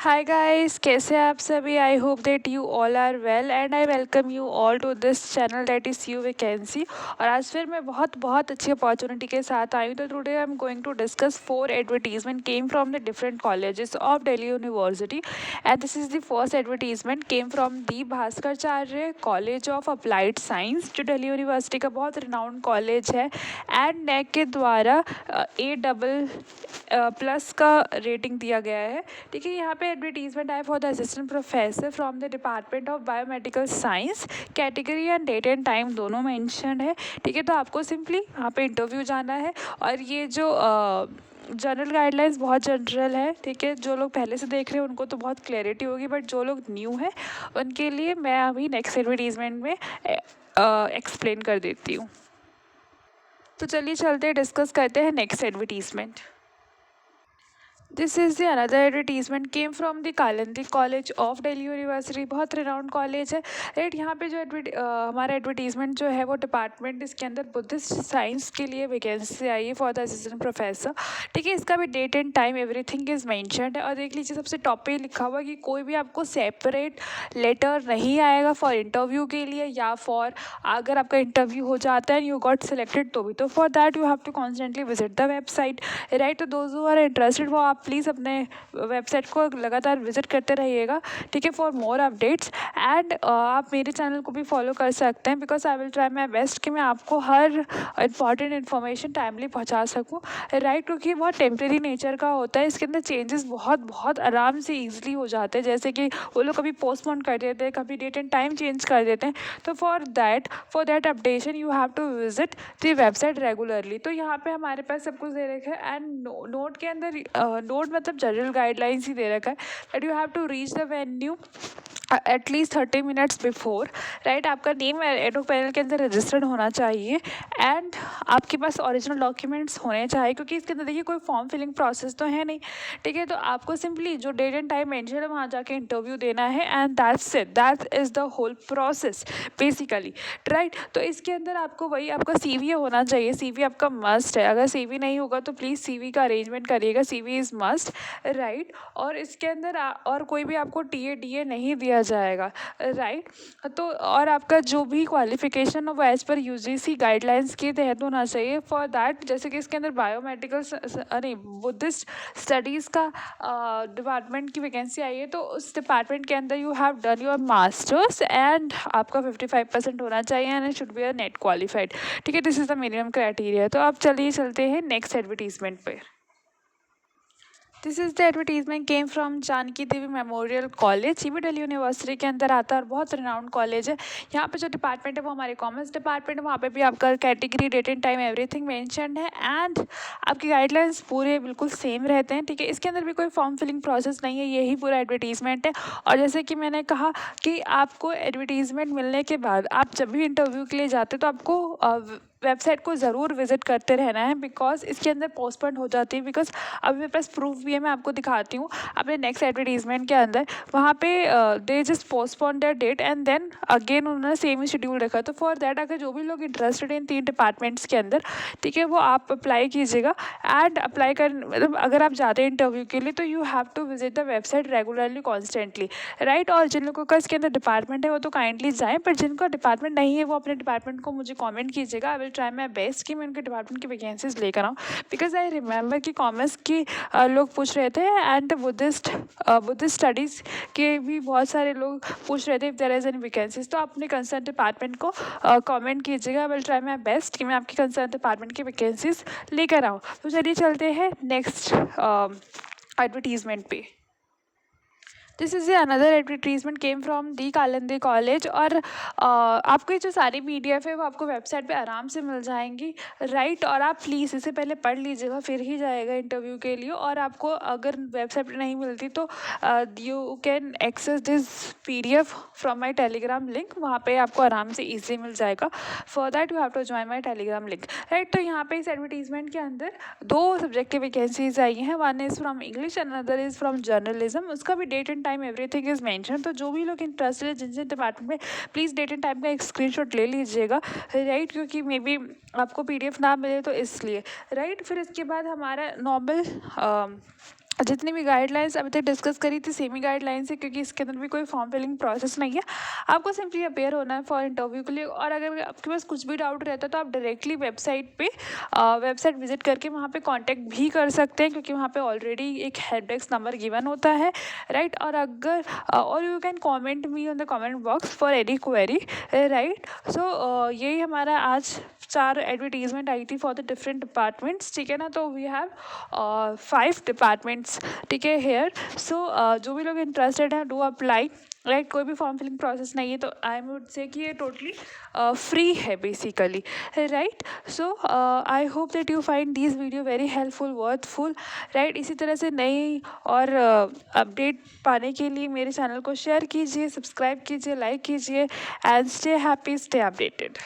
Hi guys, कैसे हैं आप सभी। I hope that you all are well and I welcome you all to this channel that is you vacancy. और आज फिर मैं बहुत अच्छी अपॉर्चुनिटी के साथ आई हूँ। तो today I am going to discuss 4 advertisement came from the different colleges of Delhi university and this is the first advertisement came from the Bhaskaracharya college of applied science, जो दिल्ली यूनिवर्सिटी का बहुत रिनाउंड कॉलेज है and NAAC के द्वारा A++ का rating दिया गया है। ठीक है, यहाँ पे एडवर्टीजमेंट आया for the assistant professor from the department of biomedical science, category and date and time दोनों मेंशन है। ठीक है, तो आपको सिंपली यहाँ पे इंटरव्यू जाना है और ये जो जनरल गाइडलाइंस बहुत जनरल है। ठीक है, जो लोग पहले से देख रहे हैं उनको तो बहुत क्लैरिटी होगी, बट जो लोग न्यू है उनके लिए मैं अभी नेक्स्ट एडवर्टीजमेंट में एक्सप्लेन कर देती हूँ। तो चलिए चलते डिस्कस करते हैं next advertisement. This is the another advertisement came from the Kalindi college of Delhi university, बहुत रिनाउंड कॉलेज है। राइट, यहाँ पे जो हमारा एडवर्टीजमेंट जो है वो डिपार्टमेंट, इसके अंदर बुद्धिस्ट साइंस के लिए वैकेंसी आई है फॉर द असिस्टेंट प्रोफेसर। ठीक है, इसका भी date and time everything is mentioned है। और देख लीजिए सबसे टॉप पे लिखा हुआ कि कोई भी आपको सेपरेट लेटर नहीं आएगा फॉर इंटरव्यू के लिए, या फॉर अगर आपका इंटरव्यू हो जाता है यू गॉट सिलेक्टेड तो भी, तो for that you have to constantly visit the website. Right, तो दोज हु आर इंटरेस्टेड वो आप प्लीज़ अपने वेबसाइट को लगातार विजिट करते रहिएगा। ठीक है, फॉर मोर अपडेट्स एंड आप मेरे चैनल को भी फॉलो कर सकते हैं, because I will try my best कि मैं आपको हर इंपॉर्टेंट इन्फॉर्मेशन टाइमली पहुंचा सकूं। राइट, क्योंकि बहुत टेम्प्रेरी नेचर का होता है, इसके अंदर चेंजेस बहुत आराम से ईजिली हो जाते हैं। जैसे कि वो लोग कभी पोस्टपोन कर देते हैं, कभी डेट एंड टाइम चेंज कर देते हैं। तो for that updation you have to visit the website regularly. तो यहाँ पे हमारे पास सब कुछ दे रखा है एंड नोट के अंदर नोट मतलब जनरल गाइडलाइंस ही दे रखा है that you have to reach the venue at least 30 minutes before. Right, आपका नेम एडो पैनल के अंदर रजिस्टर्ड होना चाहिए एंड आपके पास ओरिजिनल डॉक्यूमेंट्स होने चाहिए, क्योंकि इसके अंदर देखिए कोई फॉर्म फिलिंग प्रोसेस तो है नहीं। ठीक है, तो आपको सिंपली जो डेट एंड टाइम मेंशन है वहाँ जाके इंटरव्यू देना है and that's it, that is the whole process basically. Right, तो इसके अंदर आपको वही आपका CV होना चाहिए। CV आपका मस्ट है, अगर CV नहीं होगा तो प्लीज़ CV का अरेंजमेंट करिएगा, CV इज़ मस्ट। राइट, और इसके अंदर और कोई भी आपको TA DA नहीं दिया जाएगा। राइट, तो और आपका जो भी क्वालिफिकेशन हो वो एज पर UGC गाइडलाइंस के तहत होना चाहिए। फॉर दैट जैसे कि इसके अंदर बायोमेडिकल अरे बुद्धिस्ट स्टडीज़ का डिपार्टमेंट की वैकेंसी आई है, तो उस डिपार्टमेंट के अंदर you have done your masters and आपका 55% होना चाहिए and should be a NET qualified. ठीक है, this is the minimum criteria. तो आप चलिए चलते हैं नेक्स्ट एडवर्टीजमेंट पे। This is the advertisement came from Janki Devi memorial college, ये भी दिल्ली यूनिवर्सिटी के अंदर आता है और बहुत रिनाउंड कॉलेज है। यहाँ पे जो डिपार्टमेंट है वो हमारे कॉमर्स डिपार्टमेंट है, वहाँ पे भी आपका category date and time everything mentioned है एंड आपकी गाइडलाइंस पूरे बिल्कुल सेम रहते हैं। ठीक है, इसके अंदर भी कोई फॉर्म फिलिंग प्रोसेस नहीं है, यही पूरा एडवर्टीजमेंट है। और जैसे कि मैंने कहा कि आपको एडवर्टीजमेंट मिलने के बाद आप जब भी इंटरव्यू के लिए जाते तो आपको वेबसाइट को ज़रूर विजिट करते रहना है, बिकॉज इसके अंदर पोस्टपोन हो जाती है। बिकॉज अभी मेरे पास प्रूफ भी है, मैं आपको दिखाती हूँ अपने नेक्स्ट एडवर्टीजमेंट के अंदर। वहाँ पे they just postpone their date and then again उन्होंने सेम ही शेड्यूल रखा। तो फॉर दैट अगर जो भी लोग इंटरेस्टेड इन 3 डिपार्टमेंट्स के अंदर, ठीक है, वो आप अप्लाई कीजिएगा एंड अप्लाई कर मतलब अगर आप जाते हैं इंटरव्यू के लिए तो you have to visit the website regularly constantly. Right, और जिन लोगों का इसके अंदर डिपार्टमेंट है वो तो काइंडली जाएँ, पर जिनका डिपार्टमेंट नहीं है वो अपने डिपार्टमेंट को मुझे कॉमेंट कीजिएगा। I will try my best कि मैं उनके डिपार्टमेंट की वैकेंसीज लेकर आऊँ, बिकॉज आई रिमेंबर कि कॉमर्स की लोग पूछ रहे थे एंड बुद्धिस्ट स्टडीज़ के भी बहुत सारे लोग पूछ रहे थे if there is any vacancies. तो आप अपने कंसर्न डिपार्टमेंट को कमेंट कीजिएगा। I will try my best कि मैं आपकी कंसर्न डिपार्टमेंट की वैकेंसीज लेकर आऊँ। तो चलिए चलते हैं नेक्स्ट एडवर्टीजमेंट पे। This is another advertisement came from the Kalindi college. और आपको ये जो सारी PDF है वो आपको वेबसाइट पे आराम से मिल जाएंगी। राइट, और आप प्लीज़ इसे पहले पढ़ लीजिएगा फिर ही जाएगा इंटरव्यू के लिए। और आपको अगर वेबसाइट पे नहीं मिलती तो you can access this PDF from my Telegram link, वहाँ पे आपको आराम से ईजी मिल जाएगा। For that you have to join my Telegram link. Right, तो यहाँ पे इस एडवर्टीजमेंट के अंदर 2 सब्जेक्ट की वैकेंसीज आई हैं, one is from English and other is from journalism. उसका भी date and time everything is mention. तो जो भी लोग इंटरेस्टेड है जिन जिन डिपार्टमेंट में, प्लीज़ डेट एंड टाइम का एक स्क्रीनशॉट ले लीजिएगा। राइट, क्योंकि मे बी आपको PDF ना मिले तो इसलिए। राइट, फिर इसके बाद हमारा नॉर्मल जितनी भी गाइडलाइंस अभी तक डिस्कस करी थी सेम ही गाइडलाइंस है, क्योंकि इसके अंदर भी कोई फॉर्म फिलिंग प्रोसेस नहीं है। आपको सिंपली अपेयर होना है फॉर इंटरव्यू के लिए। और अगर आपके पास कुछ भी डाउट रहता है तो आप डायरेक्टली वेबसाइट विजिट करके वहाँ पे कांटेक्ट भी कर सकते हैं, क्योंकि वहाँ पे ऑलरेडी एक हेल्प डेस्क नंबर गिवन होता है, राइट। और अगर और you can comment me on the comment box for any query, right. So यही हमारा आज 4 एडवर्टीजमेंट आई थी फॉर द डिफरेंट डिपार्टमेंट्स, ठीक है ना। तो वी हैव 5 डिपार्टमेंट्स, ठीक है हेयर। सो जो भी लोग इंटरेस्टेड हैं डू अप्लाई, राइट। कोई भी फॉर्म फिलिंग प्रोसेस नहीं है, तो आई वुड से कि ये टोटली फ्री है basically, right. So I hope that you find this video very helpful, worthful, right. इसी तरह से नई और अपडेट पाने के लिए मेरे चैनल को शेयर कीजिए, सब्सक्राइब कीजिए, लाइक कीजिए, and stay happy, stay updated.